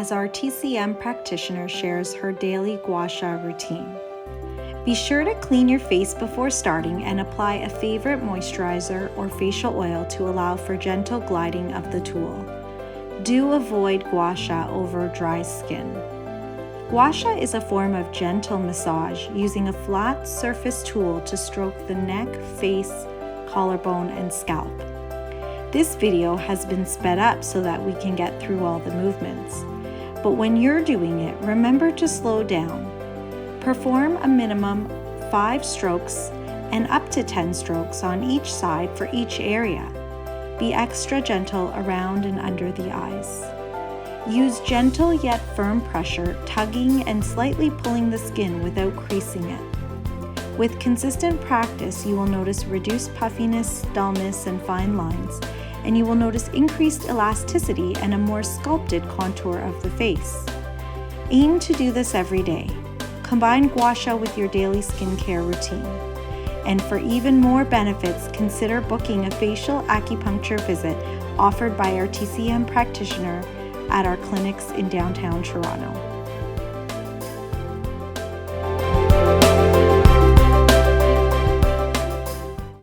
as our TCM practitioner shares her daily Gua Sha routine. Be sure to clean your face before starting and apply a favorite moisturizer or facial oil to allow for gentle gliding of the tool. Do avoid Gua Sha over dry skin. Gua Sha is a form of gentle massage using a flat surface tool to stroke the neck, face, collarbone, and scalp. This video has been sped up so that we can get through all the movements. But when you're doing it, remember to slow down. Perform a minimum 5 strokes and up to 10 strokes on each side for each area. Be extra gentle around and under the eyes. Use gentle yet firm pressure, tugging and slightly pulling the skin without creasing it. With consistent practice, you will notice reduced puffiness, dullness, and fine lines, and you will notice increased elasticity and a more sculpted contour of the face. Aim to do this every day. Combine Gua Sha with your daily skincare routine. And for even more benefits, consider booking a facial acupuncture visit offered by our TCM practitioner at our clinics in downtown Toronto.